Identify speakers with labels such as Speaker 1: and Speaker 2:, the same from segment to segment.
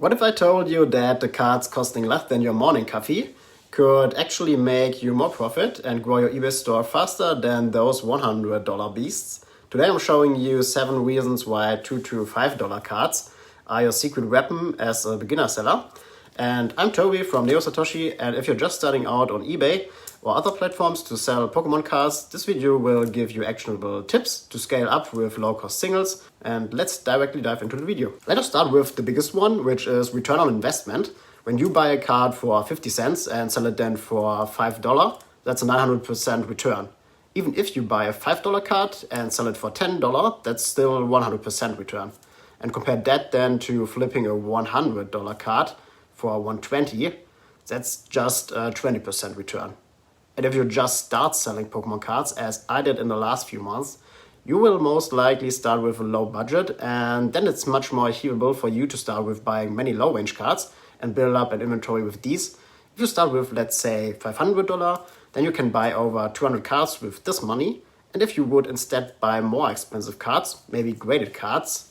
Speaker 1: What if I told you that the cards costing less than your morning coffee could actually make you more profit and grow your eBay store faster than those $100 beasts? Today I'm showing you 7 reasons why $2 to $5 cards are your secret weapon as a beginner seller. And I'm Toby from Neo Satoshi, and if you're just starting out on eBay or other platforms to sell Pokemon cards, this video will give you actionable tips to scale up with low-cost singles. And let's directly dive into the video. Let us start with the biggest one, which is return on investment. When you buy a card for 50 cents and sell it then for $5, that's a 900% return. Even if you buy a $5 card and sell it for $10, that's still 100% return. And compare that then to flipping a $100 card for $120, that's just a 20% return. And if you just start selling Pokemon cards, as I did in the last few months, you will most likely start with a low budget, and then it's much more achievable for you to start with buying many low range cards and build up an inventory with these. If you start with, let's say, $500, then you can buy over 200 cards with this money. And if you would instead buy more expensive cards, maybe graded cards,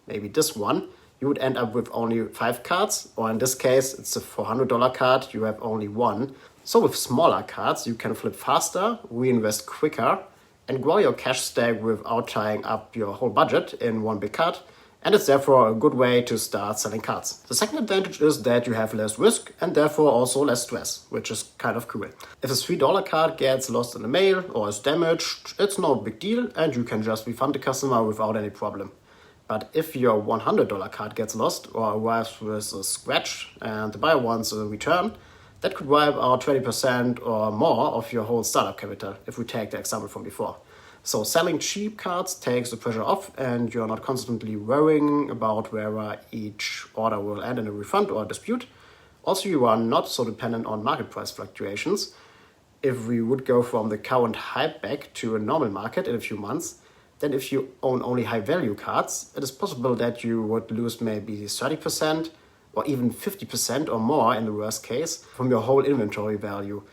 Speaker 1: maybe this one, you would end up with only 5 cards, or in this case, it's a $400 card, you have only 1. So with smaller cards, you can flip faster, reinvest quicker, and grow your cash stack without tying up your whole budget in one big card. And it's therefore a good way to start selling cards. The second advantage is that you have less risk and therefore also less stress, which is kind of cool. If a $3 card gets lost in the mail or is damaged, it's no big deal and you can just refund the customer without any problem. But if your $100 card gets lost or arrives with a scratch and the buyer wants a return, that could wipe out 20% or more of your whole startup capital, if we take the example from before. So selling cheap cards takes the pressure off and you're not constantly worrying about where each order will end in a refund or a dispute. Also, you are not so dependent on market price fluctuations. If we would go from the current hype back to a normal market in a few months, then if you own only high value cards, it is possible that you would lose maybe 30% or even 50% or more in the worst case from your whole inventory value.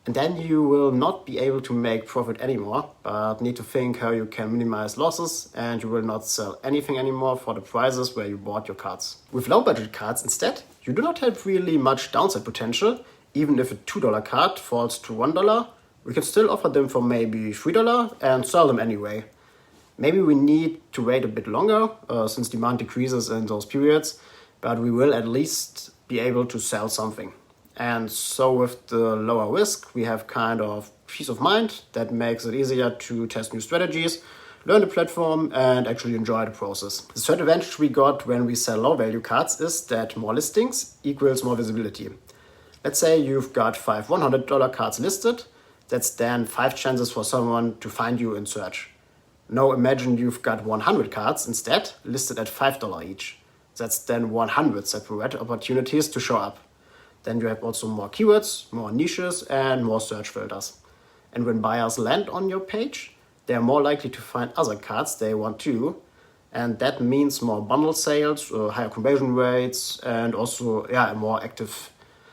Speaker 1: And then you will not be able to make profit anymore, but need to think how you can minimize losses, and you will not sell anything anymore for the prices where you bought your cards. With low budget cards instead, you do not have really much downside potential. Even if a $2 card falls to $1, we can still offer them for maybe $3 and sell them anyway. Maybe we need to wait a bit longer since demand decreases in those periods, but we will at least be able to sell something. And so with the lower risk, we have kind of peace of mind that makes it easier to test new strategies, learn the platform, and actually enjoy the process. The third advantage we got when we sell low value cards is that more listings equals more visibility. Let's say you've got 5 $100 cards listed, that's then 5 chances for someone to find you in search. Now imagine you've got 100 cards instead listed at $5 each. That's then 100 separate opportunities to show up. Then you have also more keywords, more niches, and more search filters. And when buyers land on your page, they are more likely to find other cards they want too. And that means more bundle sales, higher conversion rates, and also a more active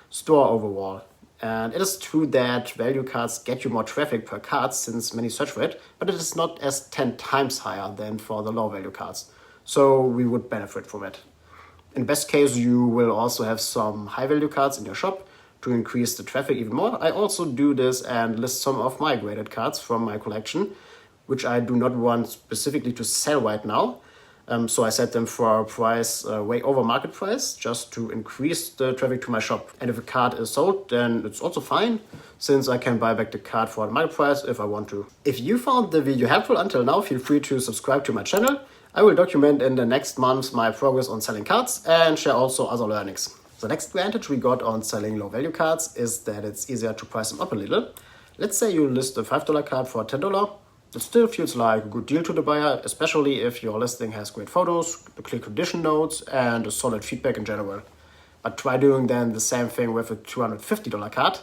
Speaker 1: store overall. And it is true that value cards get you more traffic per card since many search for it, but it is not as 10 times higher than for the low value cards. So we would benefit from it. In best case, you will also have some high value cards in your shop to increase the traffic even more. I also do this and list some of my graded cards from my collection, which I do not want specifically to sell right now. So I set them for a price way over market price just to increase the traffic to my shop. And if a card is sold, then it's also fine, since I can buy back the card for the market price if I want to. If you found the video helpful until now, feel free to subscribe to my channel. I will document in the next months my progress on selling cards and share also other learnings. The next advantage we got on selling low value cards is that it's easier to price them up a little. Let's say you list a $5 card for $10. It still feels like a good deal to the buyer, especially if your listing has great photos, clear condition notes, and a solid feedback in general. But try doing then the same thing with a $250 card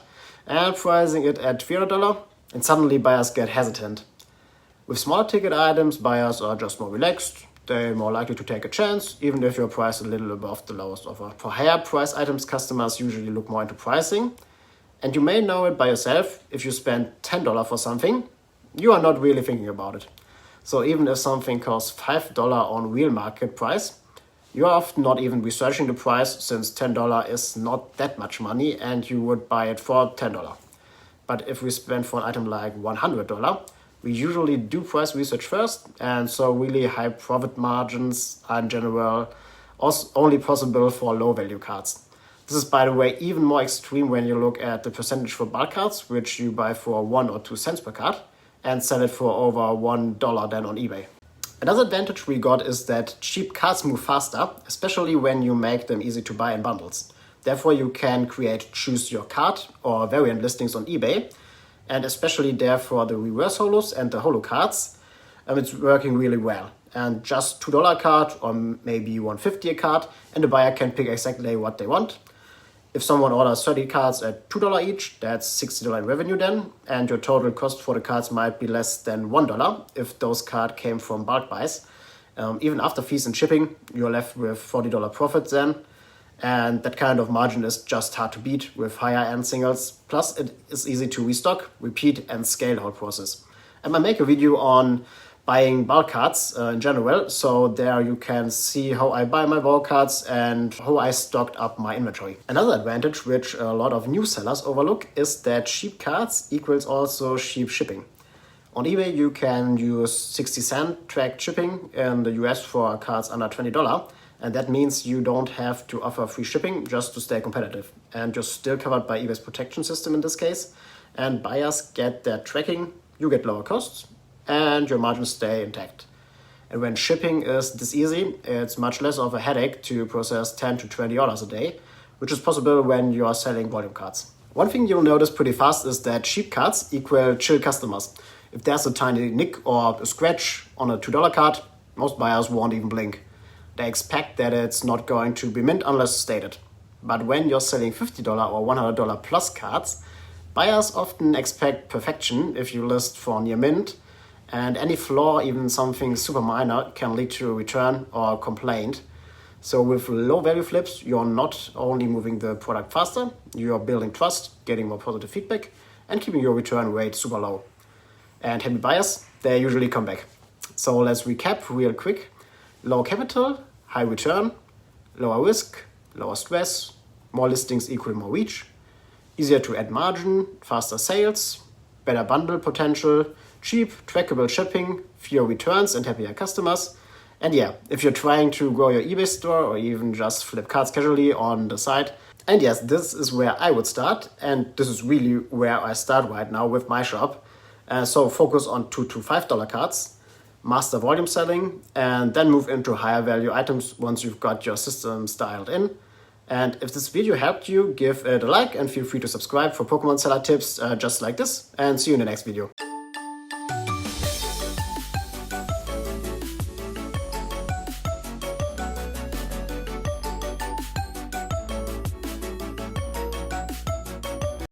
Speaker 1: and pricing it at $300, and suddenly buyers get hesitant. With smaller ticket items, buyers are just more relaxed. They're more likely to take a chance, even if you're priced a little above the lowest offer. For higher price items, customers usually look more into pricing. And you may know it by yourself. If you spend $10 for something, you are not really thinking about it. So even if something costs $5 on real market price, You're often not even researching the price, since $10 is not that much money and you would buy it for $10. But if we spend for an item like $100, we usually do price research first, and so really high profit margins are in general also only possible for low value cards. This is, by the way, even more extreme when you look at the percentage for bulk cards, which you buy for 1 or 2 cents per card and sell it for over $1 then on eBay. Another advantage we got is that cheap cards move faster, especially when you make them easy to buy in bundles. Therefore, you can create choose your card or variant listings on eBay, and especially there for the reverse holos and the holo cards, it's working really well. And just $2 card or maybe $1.50 a card, and the buyer can pick exactly what they want. If someone orders 30 cards at $2 each, that's $60 in revenue then, and your total cost for the cards might be less than $1 if those cards came from bulk buys. Even after fees and shipping, you're left with $40 profit then, and that kind of margin is just hard to beat with higher end singles. Plus, it is easy to restock, repeat, and scale the whole process. And I make a video on buying bulk cards in general, so there you can see how I buy my bulk cards and how I stocked up my inventory. Another advantage which a lot of new sellers overlook is that cheap cards equals also cheap shipping. On eBay you can use 60-cent tracked shipping in the US for cards under $20, and that means you don't have to offer free shipping just to stay competitive. And you're still covered by eBay's protection system in this case, and buyers get their tracking, you get lower costs, and your margins stay intact. And when shipping is this easy, it's much less of a headache to process $10 to $20 a day, which is possible when you are selling volume cards. One thing you'll notice pretty fast is that cheap cards equal chill customers. If there's a tiny nick or a scratch on a $2 card, most buyers won't even blink. They expect that it's not going to be mint unless stated. But when you're selling $50 or $100 plus cards, buyers often expect perfection if you list for near mint, and any flaw, even something super minor, can lead to a return or a complaint. So with low value flips, you're not only moving the product faster, you're building trust, getting more positive feedback, and keeping your return rate super low. And happy buyers, they usually come back. So let's recap real quick. Low capital, high return, lower risk, lower stress, more listings equal more reach, easier to add margin, faster sales, better bundle potential, cheap, trackable shipping, fewer returns and happier customers. And yeah, if you're trying to grow your eBay store or even just flip cards casually on the side, and yes, this is where I would start, and this is really where I start right now with my shop. So focus on $2 to $5 cards, master volume selling, and then move into higher value items once you've got your systems dialed in. And if this video helped you, give it a like and feel free to subscribe for Pokemon seller tips just like this, and see you in the next video.